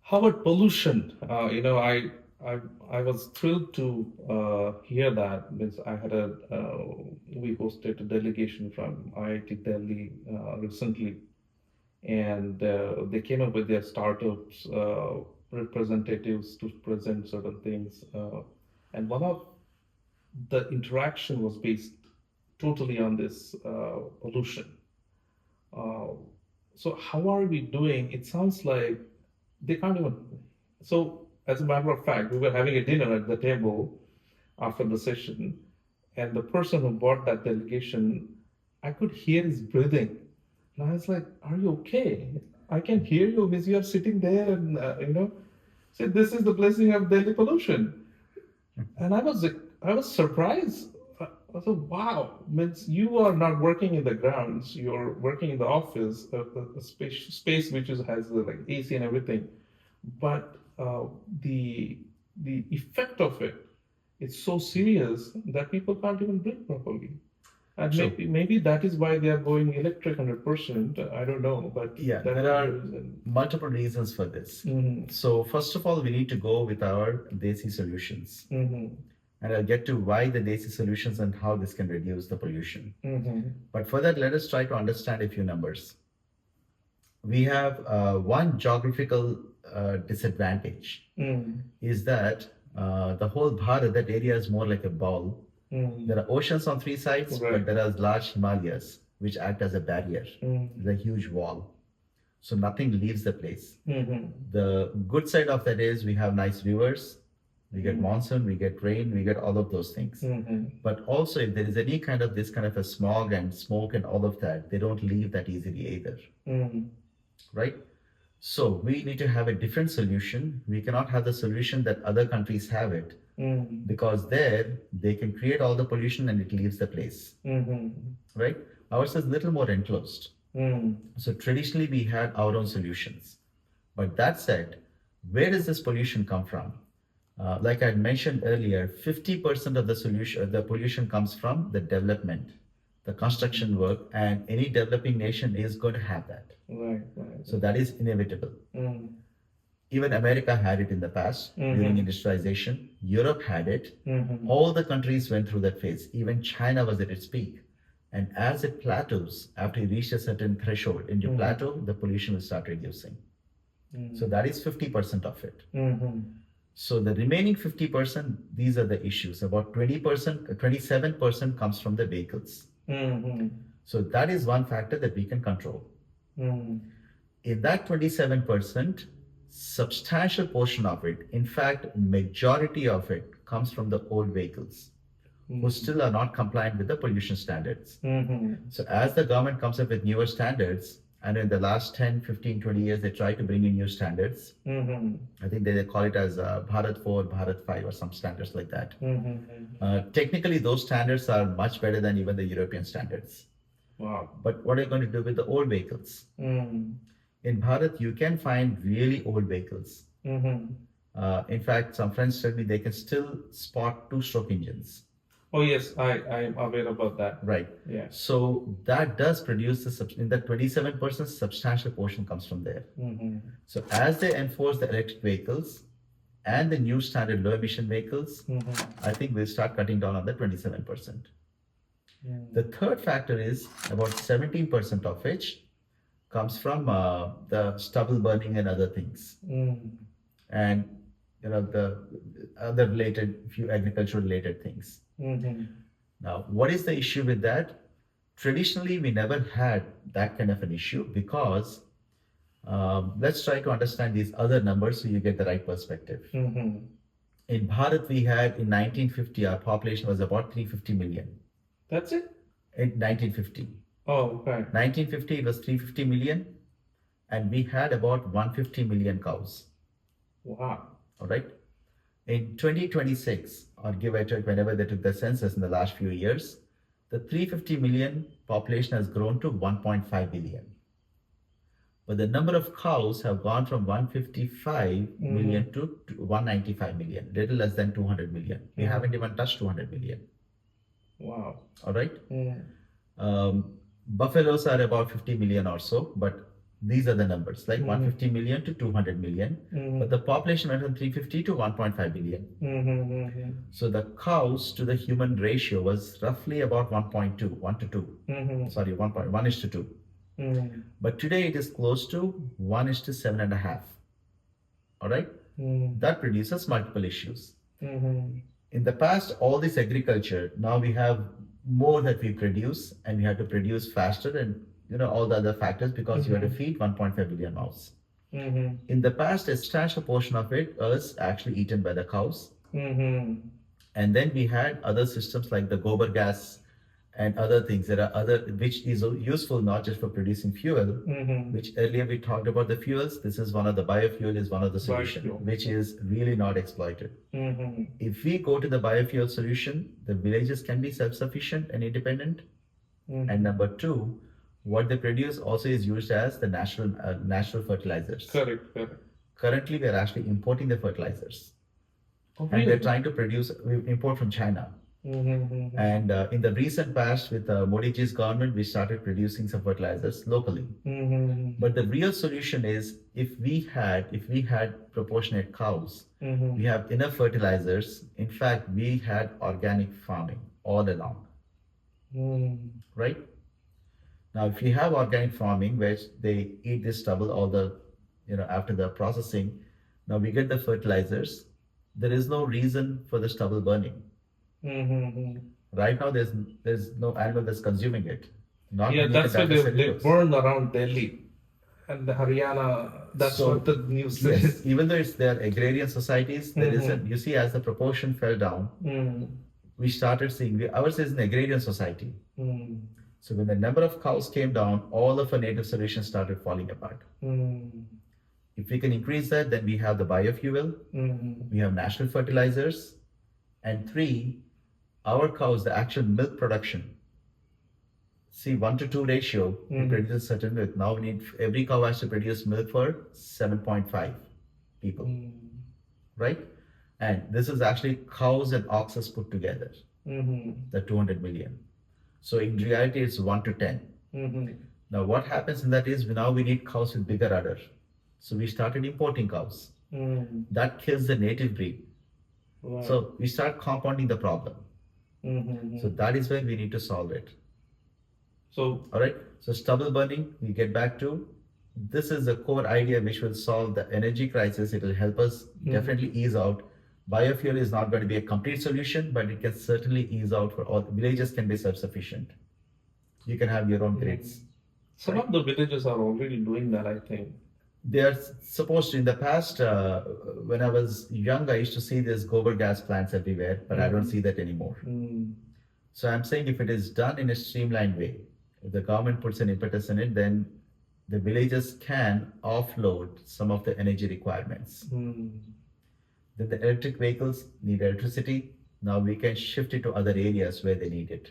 How about pollution? I I was thrilled to hear that. Means I had a we hosted a delegation from IIT Delhi recently, and they came up with their startups representatives to present certain things. And one of the interaction was based totally on this pollution. Uh, so how are we doing? It sounds like they can't even. So as a matter of fact, we were having a dinner at the table after the session, and the person who brought that delegation, I could hear his breathing, and I was like, "Are you okay? I can hear you because you are sitting there, and say this is the blessing of Delhi pollution." And I was surprised. I thought, wow, means you are not working in the grounds. You're working in the office, a space which has like AC and everything. But the effect of it, it's so serious that people can't even breathe properly. And True. maybe that is why they are going electric 100%. I don't know, but Yeah, that there is are the reason. multiple reasons for this. Mm-hmm. So, first of all, we need to go with our Desi solutions. Mm-hmm. And I'll get to why the Desi solutions and how this can reduce the pollution. Mm-hmm. But for that, let us try to understand a few numbers. We have one geographical disadvantage Mm. is that the whole Bharat, that area is more like a ball. Mm. There are oceans on three sides, Right. but there are large Himalayas which act as a barrier. Mm. There's a huge wall. So nothing leaves the place. Mm-hmm. The good side of that is we have nice rivers, we get Mm. monsoon, we get rain, we get all of those things. Mm-hmm. But also, if there is any kind of this kind of a smog and smoke and all of that, they don't leave that easily either, Mm. right? So we need to have a different solution. We cannot have the solution that other countries have it Mm. because there they can create all the pollution and it leaves the place, Mm-hmm. right? Ours is little more enclosed. Mm. So traditionally we had our own solutions. But that said, where does this pollution come from? Like I had mentioned earlier, 50% of the pollution comes from the development, the construction work, and any developing nation is going to have that. Right, right. So that is inevitable. Mm. Even America had it in the past during Mhm. industrialization. Europe had it. Mhm. All the countries went through that phase. Even China was at its peak. And as it plateaus, after you reach a certain threshold in your Mhm. plateau, the pollution will start reducing. Mhm. So that is 50% of it. Mhm. So the remaining 50%, these are the issues. About 20%, 27% comes from the vehicles. Mhm. So that is one factor that we can control. Mhm. In that 27%, substantial portion of it, in fact, majority of it comes from the old vehicles who still are not compliant with the pollution standards. Mhm. So as the government comes up with newer standards, and in the last 10, 15, 20 years, they try to bring in new standards. Mhm. I think they call it as Bharat 4, Bharat 5 or some standards like that. Mhm. Technically, those standards are much better than even the European standards. Wow. But what are you going to do with the old vehicles? Mhm. In Bharat, you can find really old vehicles. Mhm. In fact, some friends tell me they can still spot two-stroke engines. Oh yes, I am aware about that. Right. Yeah. So that does produce in that 27%, substantial portion comes from there. Mhm. So as they enforce the electric vehicles and the new standard low emission vehicles, Mhm. I think we'll start cutting down on the 27%. Mhm. The third factor is about 17% of which comes from the stubble burning and other things. Mhm. And the other related few agricultural related things. Mhm. Now, what is the issue with that? Traditionally, we never had that kind of an issue because let's try to understand these other numbers so you get the right perspective. Mhm. In Bharat, we had in 1950, our population was about 350 million. That's it? In 1950. Oh, okay. 1950 was 350 million, and we had about 150 million cows. Wow. All right. In 2026, or give or take, whenever they took the census in the last few years, the 350 million population has grown to 1.5 billion. But the number of cows have gone from 155 million to 195 million, little less than 200 million. We haven't even touched 200 million. Wow. All right. Mm. Buffaloes are about 50 million or so, but These are the numbers, like Mhm. 150 million to 200 million. Mhm. But the population went from 350 to 1.5 billion. So the cows to the human ratio was roughly about 1.2, 1 to 2. Sorry, 1.1 is to 2. But today it is close to 1 is to 7.5. All right? That produces multiple issues. In the past, all this agriculture, now we have more that we produce, and we have to produce faster, and all the other factors, because you have to feed 1.5 billion mouths. In the past, a substantial portion of it was actually eaten by the cows. And then we had other systems like the gobar gas and other things. There are other, which is useful not just for producing fuel, which earlier we talked about the fuels. This is one of the biofuel is one of the solution, Biofuel. which is really not exploited. If we go to the biofuel solution, the villages can be self-sufficient and independent. And number two, what they produce also is used as the natural fertilizers. Correct, correct. Currently, we are actually importing the fertilizers. Oh, And we're really? trying to we import from China. And in the recent past, with Modi ji's government, we started producing some fertilizers locally. But the real solution is, if we had proportionate cows, we have enough fertilizers. In fact, we had organic farming all along, right? Now, if you have organic farming, where they eat this stubble, all the, after the processing, now we get the fertilizers. There is no reason for the stubble burning. Right now, there's no animal that's consuming it. Not Yeah, many of that's the why data they cellulose. burn around Delhi and the Haryana. That's So, what the news Yes, says. even though they're agrarian societies, there isn't. You see, as the proportion fell down, we started seeing ours is an agrarian society. So when the number of cows came down, all of our native solutions started falling apart. If we can increase that, then we have the biofuel, we have natural fertilizers, and three, our cows, the actual milk production. See, 1 to 2 ratio, we produce a certain milk. Now we need, every cow has to produce milk for 7.5 people, right? And this is actually cows and oxes put together, the 200 million. So in reality, it's 1 to 10. Now what happens in that is, now we need cows with bigger udder. So we started importing cows. That kills the native breed. Right. So we start compounding the problem. So that is where we need to solve it. So, All right. So stubble burning, we get back to, this is the core idea which will solve the energy crisis. It will help us definitely ease out. Biofuel is not going to be a complete solution, but it can certainly ease out for all. Villages can be self-sufficient. You can have your own grids. some of the villages are already doing that, I think. They are supposed to. In the past, when I was young, I used to see these gobar gas plants everywhere, but I don't see that anymore. So I'm saying, if it is done in a streamlined way, if the government puts an impetus in it, then the villages can offload some of the energy requirements. Then the electric vehicles need electricity. Now we can shift it to other areas where they need it.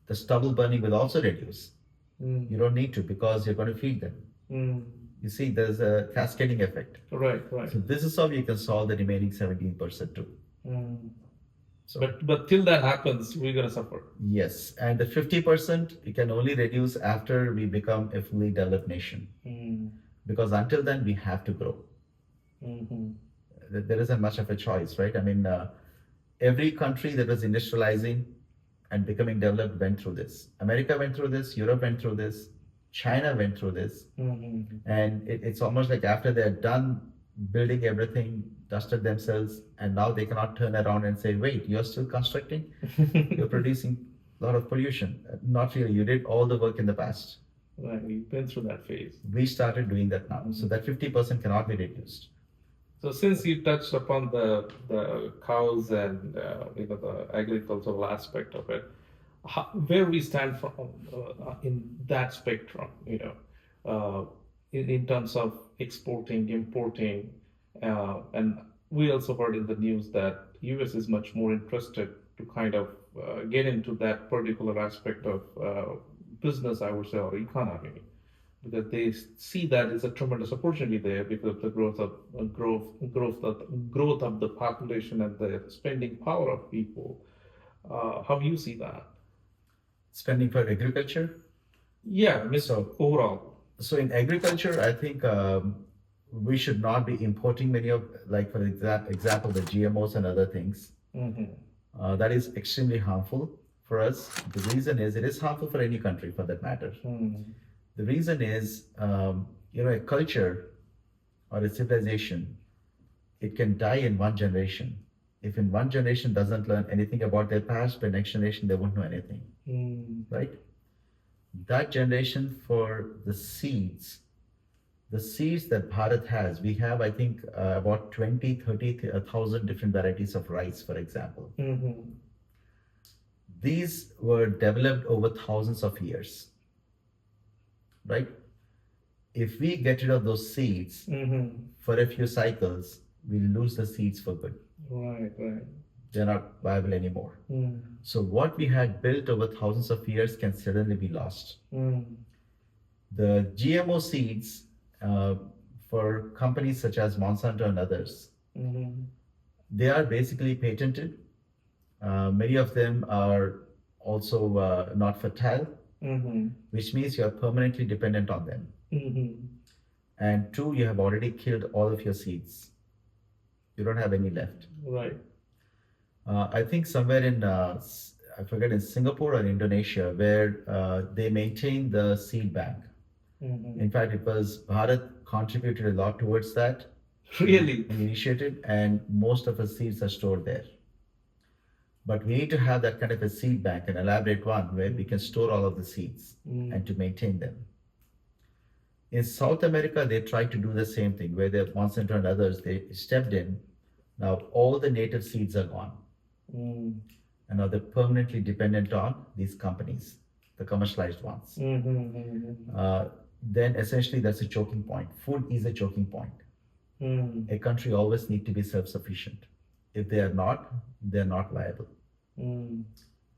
The stubble burning will also reduce. You don't need to, because you're going to feed them. You see, there's a cascading effect. Right, right. So this is how you can solve the remaining 17% too. So, But till that happens, we're gonna suffer. yes, and the 50% you can only reduce after we become a fully developed nation. Because until then, we have to grow. There isn't much of a choice, right? I mean, every country that was industrializing and becoming developed went through this. America went through this, Europe went through this, China went through this. And it's almost like after they're done building everything, dusted themselves, and now they cannot turn around and say, wait, you're still constructing? You're producing a lot of pollution. Not really. You did all the work in the past. Right, we've been through that phase. We started doing that now. So that 50% cannot be reduced. So since you touched upon the cows and the agricultural aspect of it, where we stand from in that spectrum, in terms of exporting, importing, and we also heard in the news that US is much more interested to kind of get into that particular aspect of business, I would say, or economy, because they see that as a tremendous opportunity there because of the growth of the population and the spending power of people. How you see that? Spending for agriculture? Yeah, Mr. So- Overall. So in agriculture, I think we should not be importing many of, like for example, the GMOs and other things. Mm-hmm. That is extremely harmful for us. The reason is it is harmful for any country for that matter. Mm-hmm. The reason is, a culture or a civilization, it can die in one generation. If in one generation doesn't learn anything about their past, by next generation they won't know anything, Mm-hmm. right? That generation for the seeds that Bharat has, we have, I think, about 20, 30,000 different varieties of rice, for example. Mm-hmm. These were developed over thousands of years, right? If we get rid of those seeds Mm-hmm. for a few cycles, we lose the seeds for good. Right, right. They're not viable anymore. Mm. So, what we had built over thousands of years can suddenly be lost. Mm. The GMO seeds uh, for companies such as Monsanto and others, Mm-hmm. they are basically patented. Many of them are also not fertile, Mm-hmm. which means you are permanently dependent on them. Mm-hmm. And two, you have already killed all of your seeds. You don't have any left. Right. I think somewhere in, I forget, in Singapore or Indonesia, where they maintain the seed bank. Mm-hmm. In fact, it was Bharat contributed a lot towards that. Really? We initiated, and most of our seeds are stored there. But we need to have that kind of a seed bank, an elaborate one, where we can store all of the seeds Mm. and to maintain them. In South America, they tried to do the same thing, where the Monsanto and others, they stepped in. Now all the native seeds are gone. Mm. And now they're permanently dependent on these companies, the commercialized ones. Mm-hmm. Mm-hmm. Then essentially that's a choking point. Food is a choking point. Mm. A country always need to be self-sufficient. If they are not, they're not viable. Mm.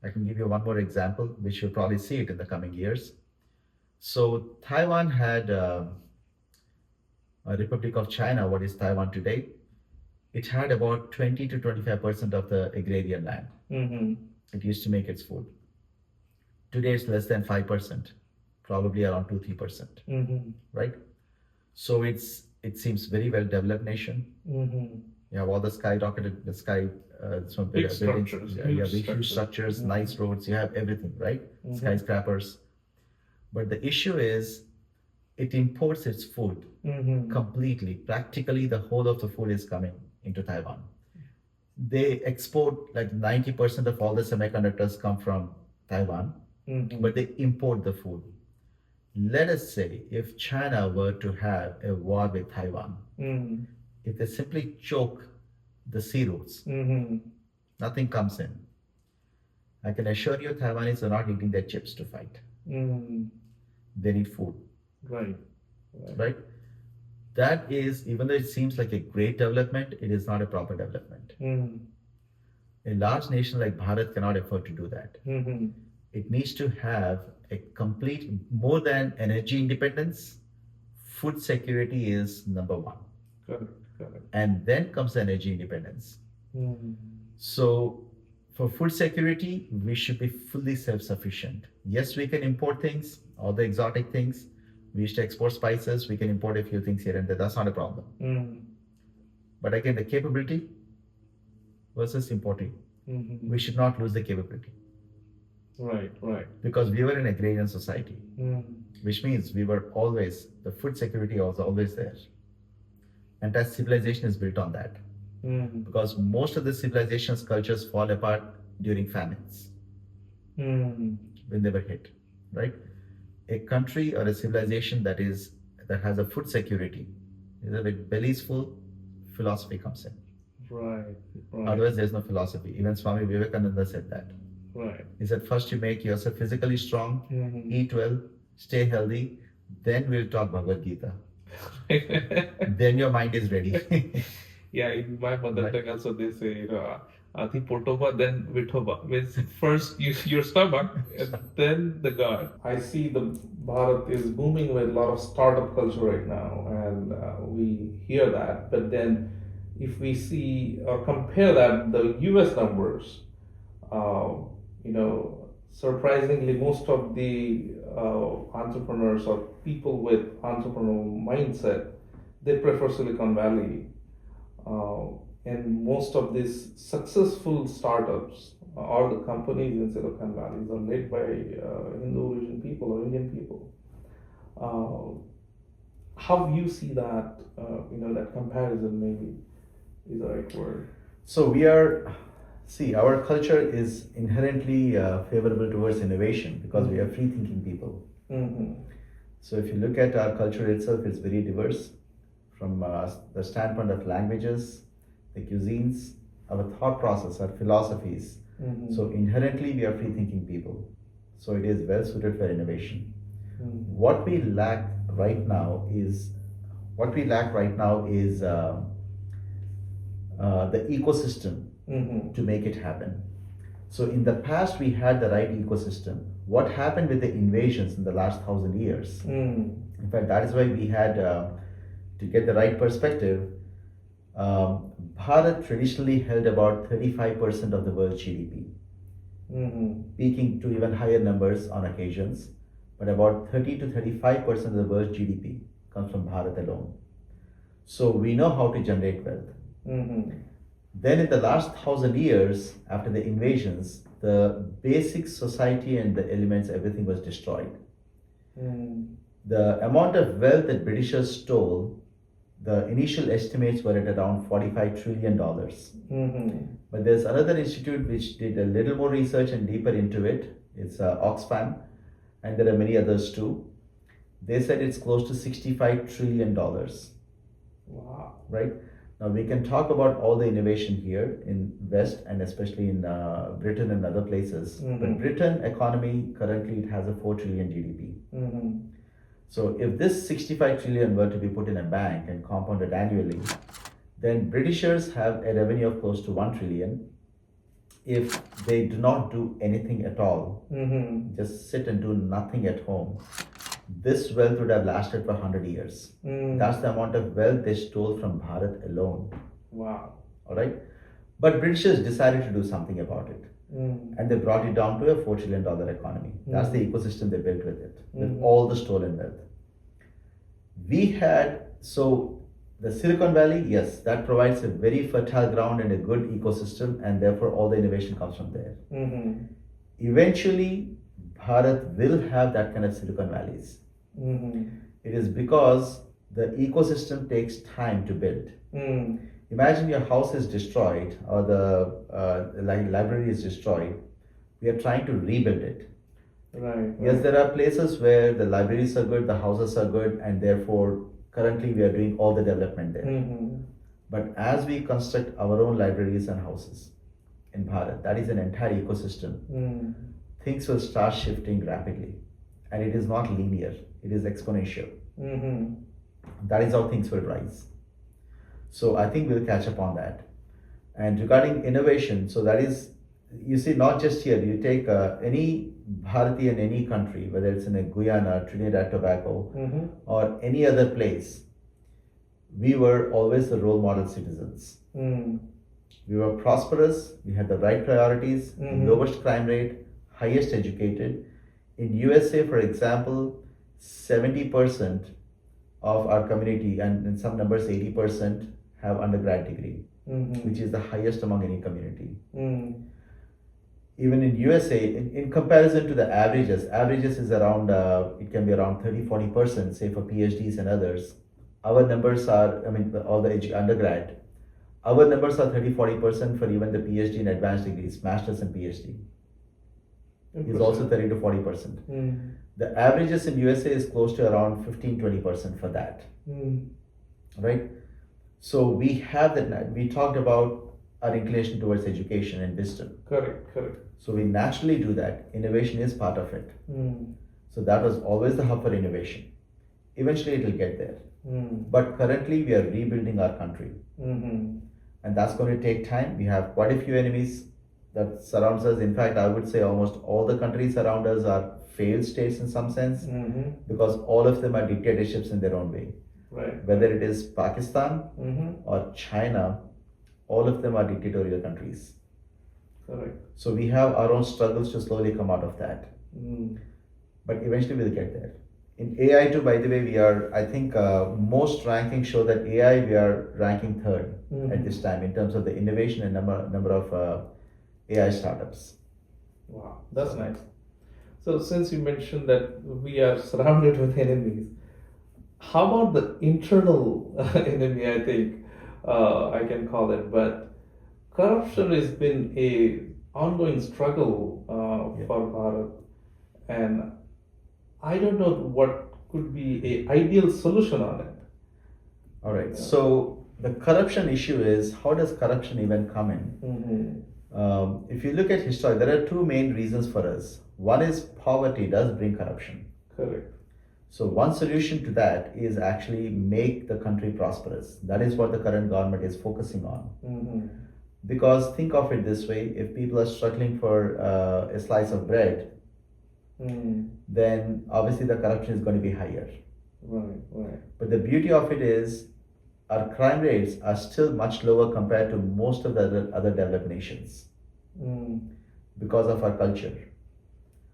I can give you one more example, which you'll probably see it in the coming years. So Taiwan had a Republic of China, what is Taiwan today? It had about 20 to 25% of the agrarian land. Mm-hmm. It used to make its food. Today it's less than 5%, probably around 2 3%, Mm-hmm. right? So it seems very well developed nation. Mm-hmm. You have all the skyrocketed, the sky, some Big buildings, structures, yeah, huge big, huge structures. structures, Mhm. nice roads, you have everything, right? Mhm. Skyscrapers. But the issue is it imports its food Mm-hmm. completely. Practically, the whole of the food is coming into Taiwan. They export like 90% of all the semiconductors come from Taiwan, Mm-hmm. but they import the food. Let us say if China were to have a war with Taiwan, Mm-hmm. if they simply choke the sea routes, Mm-hmm. nothing comes in. I can assure you, Taiwanese are not eating their chips to fight. Mm-hmm. They need food, Right. Right. right? That is, even though it seems like a great development, it is not a proper development. Mm-hmm. A large nation like Bharat cannot afford to do that. Mm-hmm. It needs to have a complete, more than energy independence, food security is number one. Correct. Correct. And then comes the energy independence. Mm-hmm. So, for food security, we should be fully self sufficient. Yes, we can import things, all the exotic things. We used to export spices, we can import a few things here and there. That's not a problem. Mm-hmm. But again, the capability versus importing, Mm-hmm. we should not lose the capability Right. Right. because we were an agrarian society, Mm-hmm. which means we were always, the food security was always there. And that civilization is built on that. Mm-hmm. Because most of the civilizations, cultures fall apart during famines Mm-hmm. when they were hit, right? A country or a civilization that has a food security, with belly's full, philosophy comes in. Right. Right. Otherwise, there's no philosophy. Even Swami Vivekananda said that. Right. He said, first you make yourself physically strong, Mm-hmm. eat well, stay healthy, then we'll talk Bhagavad Gita. Then your mind is ready. Yeah, in my mother Right. tongue also they say, Ati Potova, then Vithoba. Means first your stomach and then the God. I see the Bharat is booming with a lot of startup culture right now, and we hear that. But then if we see or compare that, the US numbers, uh, you know, surprisingly, most of the entrepreneurs or people with entrepreneurial mindset, they prefer Silicon Valley. Uh, and most of these successful startups or the companies in Silicon Valley are led by Hindu origin people or Indian people. Uh, how you see that, that comparison maybe is the right word. So our culture is inherently favorable towards innovation because we are free thinking people. Mm-hmm. So if you look at our culture itself, it's very diverse from the standpoint of languages, the cuisines, our thought process, our philosophies. Mm-hmm. So inherently, we are free thinking people. So it is well suited for innovation. Mm-hmm. What we lack right now is the ecosystem Mm-hmm. to make it happen. So in the past, we had the right ecosystem. What happened with the invasions in the last 1,000 years? In fact, that is why we had to get the right perspective. Bharat traditionally held about 35% of the world's GDP, peaking to even higher numbers on occasions. But about 30 to 35% of the world's GDP comes from Bharat alone. So we know how to generate wealth. Then, in the last 1,000 years, after the invasions, the basic society and the elements, everything was destroyed. The amount of wealth that Britishers stole, the initial estimates were at around $45 trillion. But there's another institute which did a little more research and deeper into it. It's Oxfam, and there are many others too. They said it's close to $65 trillion. Wow. Right? Now we can talk about all the innovation here in West and especially in Britain and other places. But Britain economy currently it has a 4 trillion GDP. So if this 65 trillion were to be put in a bank and compounded annually, then Britishers have a revenue of close to 1 trillion. If they do not do anything at all, just sit and do nothing at home, this wealth would have lasted for 100 years. That's the amount of wealth they stole from Bharat alone. Wow. All right. But Britishers decided to do something about it. And they brought it down to a $4 trillion economy. That's the ecosystem they built with it, with all the stolen wealth. So the Silicon Valley, yes, that provides a very fertile ground and a good ecosystem, and therefore all the innovation comes from there. Eventually, Bharat will have that kind of Silicon Valleys. It is because the ecosystem takes time to build. Imagine your house is destroyed or the library is destroyed. We are trying to rebuild it. Right. Yes, there are places where the libraries are good, the houses are good, and therefore currently we are doing all the development there. But as we construct our own libraries and houses in Bharat, that is an entire ecosystem. Things will start shifting rapidly, and it is not linear, it is exponential. That is how things will rise. So I think we'll catch up on that. And regarding innovation, so that is, you see, not just here, you take any Bharati in any country, whether it's in a Guyana, Trinidad, Tobago, or any other place, we were always the role model citizens. We were prosperous, we had the right priorities, lowest crime rate, highest educated. In USA, for example, 70% of our community, and in some numbers 80%, have undergrad degree, which is the highest among any community. Even in USA, in comparison to the averages is around, it can be around 30-40%, say for PhDs and others. Our numbers are, all the undergrad, our numbers are 30-40% for even the PhD and advanced degrees, masters and PhD. Is also 30 to 40%. The averages in USA is close to around 15-20% for that. Right? So we have that. We talked about our inclination towards education and wisdom. Correct. So we naturally do that. Innovation is part of it. So that was always the hub for innovation. Eventually it will get there. But currently we are rebuilding our country. And that's going to take time. We have quite a few enemies that surrounds us. In fact, I would say almost all the countries around us are failed states in some sense, because all of them are dictatorships in their own way. Right. Whether it is Pakistan or China, all of them are dictatorial countries. Correct. So we have our own struggles to slowly come out of that. Mm. But eventually we'll get there. In AI too, by the way, we are, I think, most rankings show that AI, we are ranking third at this time in terms of the innovation and number of AI startups. Wow, that's nice. So, since you mentioned that we are surrounded with enemies, how about the internal enemy? I think I can call it, but corruption has been a ongoing struggle Yeah. for Bharat, and I don't know what could be a ideal solution on it. All right. Yeah. So the corruption issue is, how does corruption even come in? Mm-hmm. If you look at history, there are two main reasons for us. One is poverty does bring corruption. Correct. So one solution to that is actually make the country prosperous. That is what the current government is focusing on. Mm-hmm. Because think of it this way: if people are struggling for a slice of bread, then obviously the corruption is going to be higher. Right, right. But the beauty of it is, our crime rates are still much lower compared to most of the other developed nations because of our culture.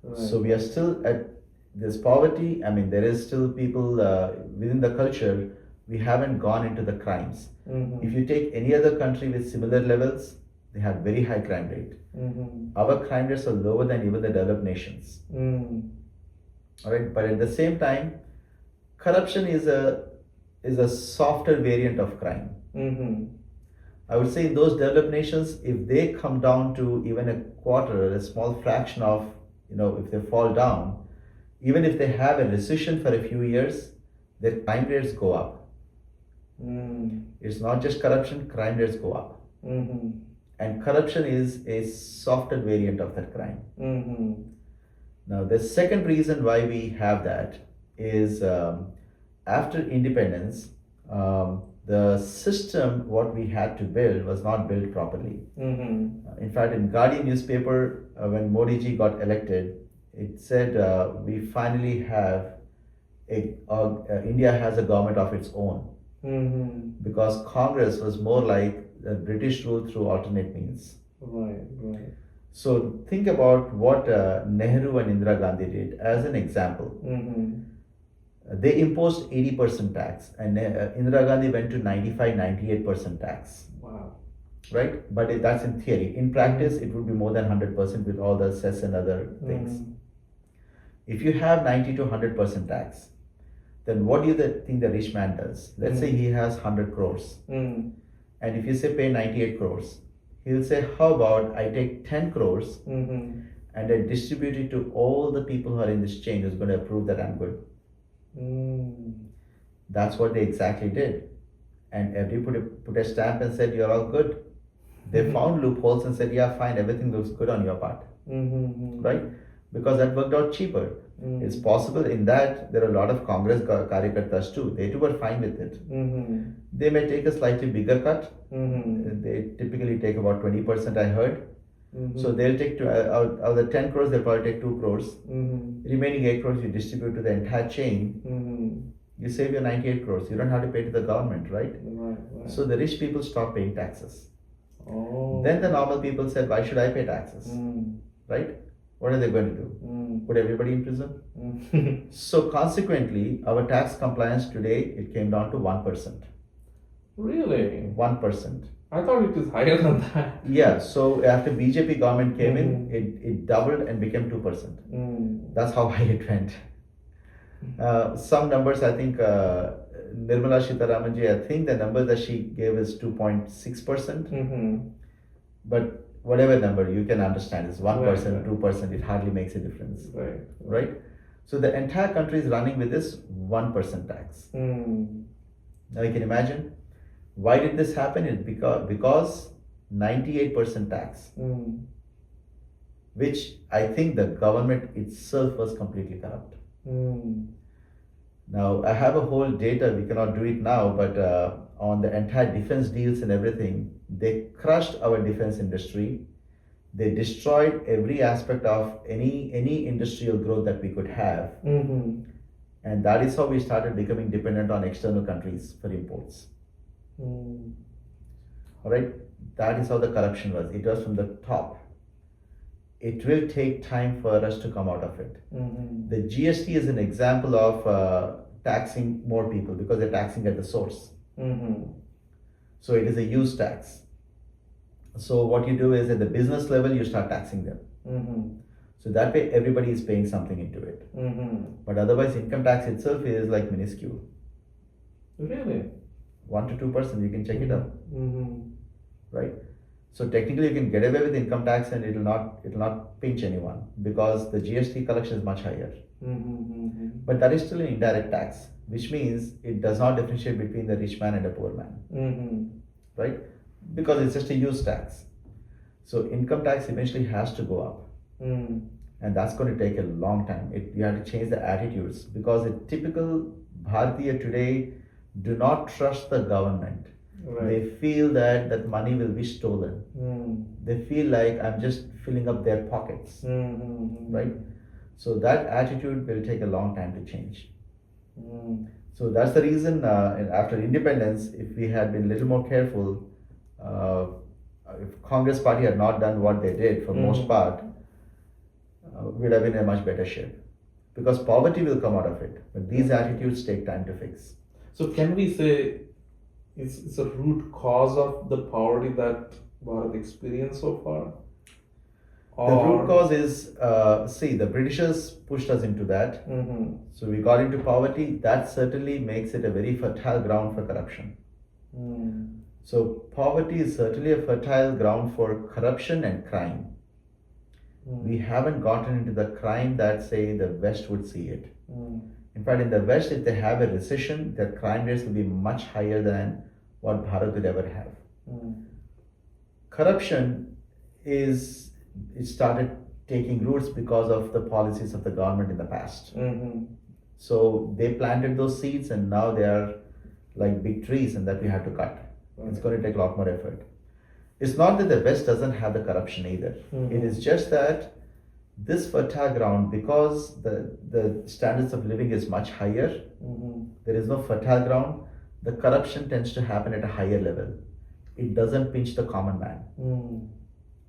Right. So we are still at this poverty. I mean, there is still people within the culture. We haven't gone into the crimes. If you take any other country with similar levels, they have very high crime rate. Our crime rates are lower than even the developed nations. All right, but at the same time, corruption is a softer variant of crime. I would say in those developed nations, if they come down to even a quarter, a small fraction of, if they fall down, even if they have a recession for a few years, their crime rates go up. It's not just corruption, crime rates go up. And corruption is a softer variant of that crime. Now, the second reason why we have that is after independence, the system what we had to build was not built properly. In fact, in Guardian newspaper, when Modi ji got elected, it said we finally have India has a government of its own. Because Congress was more like British rule through alternate means. Right, right. So think about what Nehru and Indira Gandhi did as an example. They imposed 80% tax, and Indira Gandhi went to 95-98% tax. Wow. Right? But that's in theory. In practice, it would be more than 100% with all the cess and other things. If you have 90 to 100% tax, then what do you think the rich man does? Let's say he has 100 crores. And if you say pay 98 crores, he'll say, how about I take 10 crores and I distribute it to all the people who are in this chain who's going to approve that I'm good. That's what they exactly did. And everybody put a stamp and said, you're all good. They found loopholes and said, yeah, fine, everything looks good on your part. Right? Because that worked out cheaper. It's possible in that there are a lot of Congress Karyakartas too. They too were fine with it. They may take a slightly bigger cut. They typically take about 20%, I heard. So they'll take out of the 10 crores, they'll probably take 2 crores. Remaining 8 crores you distribute to the entire chain. You save your 98 crores. You don't have to pay to the government, right? Right. So the rich people stop paying taxes. Oh. Then the normal people said, why should I pay taxes? Right? What are they going to do? Put everybody in prison? So consequently, our tax compliance today, it came down to 1%. Really? 1%. I thought it was higher than that. Yeah, so after BJP government came in, it doubled and became 2%. That's how high it went. Some numbers, I think, Nirmala Sitharamanji, I think the number that she gave is 2.6%. But whatever number you can understand is 1%, Right. 2%, it hardly makes a difference. Right. Right? So the entire country is running with this 1% tax. Now you can imagine, why did this happen? It's because 98% tax, which I think the government itself was completely corrupt. Now I have a whole data, we cannot do it now, but on the entire defense deals and everything, they crushed our defense industry. They destroyed every aspect of any industrial growth that we could have. And that is how we started becoming dependent on external countries for imports. All right, that is how the corruption was. It was from the top. it will take time for us to come out of it. Mm-hmm. The GST is an example of taxing more people because they're taxing at the source. Mm-hmm. So it is a use tax. So what you do is at the business level, you start taxing them. Mm-hmm. So that way everybody is paying something into it. Mm-hmm. But otherwise, income tax itself is like minuscule. Really? 1 to 2%, you can check it out, Mm-hmm. right? So technically, you can get away with income tax and it'll not pinch anyone because the GST collection is much higher. Mm-hmm. But that is still an indirect tax, which means it does not differentiate between the rich man and a poor man, Mm-hmm. right? Because it's just a use tax. So income tax eventually has to go up, Mm-hmm. and that's going to take a long time. You have to change the attitudes because a typical Bharatiya today do not trust the government. Right. They feel that money will be stolen. They feel like I'm just filling up their pockets, Mm-hmm. right? So that attitude will take a long time to change. Mm-hmm. So that's the reason after independence, if we had been a little more careful, uh, if Congress party had not done what they did for most part, we'd have been in a much better shape. Because poverty will come out of it, but these attitudes take time to fix. So can we say it's a root cause of the poverty that Bharat experienced so far? The root cause is, see, the Britishers pushed us into that. Mm-hmm. So we got into poverty. That certainly makes it a very fertile ground for corruption. Mm. So poverty is certainly a fertile ground for corruption and crime. We haven't gotten into the crime that, say, the West would see it. In fact, in the West, if they have a recession, their crime rates will be much higher than what Bharat would ever have. Corruption it started taking roots because of the policies of the government in the past. So they planted those seeds and now they are like big trees and that we have to cut. It's going to take a lot more effort. It's not that the West doesn't have the corruption either. It is just that this fertile ground, because the standards of living is much higher, there is no fertile ground, the corruption tends to happen at a higher level. It doesn't pinch the common man,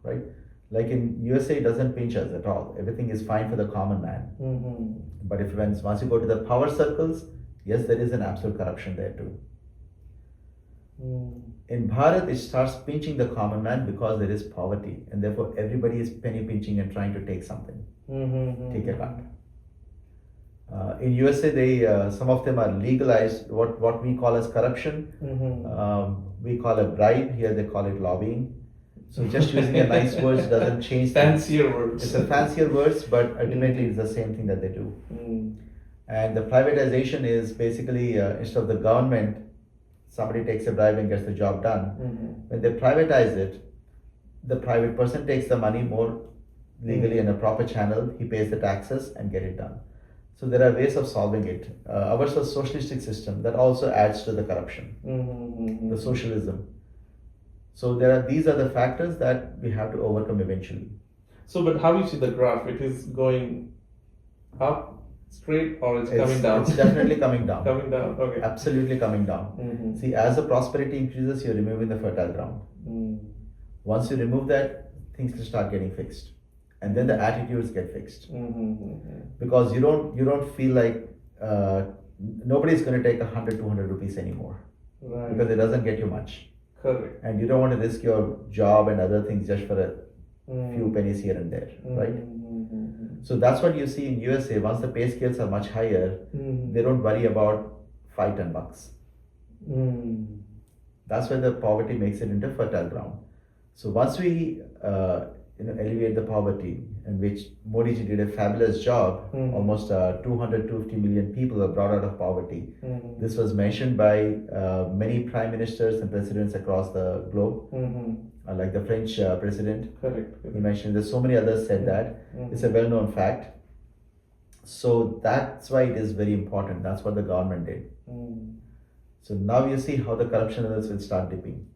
right? Like in USA, it doesn't pinch us at all. Everything is fine for the common man. But once you go to the power circles, yes, there is an absolute corruption there too. In Bharat, it starts pinching the common man because there is poverty, and therefore everybody is penny pinching and trying to take something, take a cut. In USA, some of them are legalized. What we call as corruption, we call a bribe. Here they call it lobbying. So just using a nice words doesn't change things. Fancier words. It's a fancier words, but ultimately it's the same thing that they do. And the privatization is basically instead of the government, somebody takes a bribe and gets the job done. When they privatize it, the private person takes the money more legally in a proper channel. He pays the taxes and get it done. So there are ways of solving it. Ours is a socialistic system that also adds to the corruption, the socialism. So these are the factors that we have to overcome eventually. So, but how you see the graph? It is going up straight or it's coming down? It's definitely coming down. Coming down, okay. Absolutely coming down. See, as the prosperity increases, you're removing the fertile ground. Once you remove that, things will start getting fixed. And then the attitudes get fixed. Because you don't feel like nobody's going to take 100, 200 rupees anymore. Right. Because it doesn't get you much. Correct. And you don't want to risk your job and other things just for a few pennies here and there, right? So that's what you see in USA. Once the pay scales are much higher, they don't worry about $5-10. That's why the poverty makes it into fertile ground. So once we alleviate the poverty, in which Modi ji did a fabulous job, almost 250 million people were brought out of poverty. This was mentioned by many prime ministers and presidents across the globe, like the French president. Correct. He mentioned there's so many others said that. It's a well-known fact. So that's why it is very important. That's what the government did. So now you see how the corruption levels will start dipping.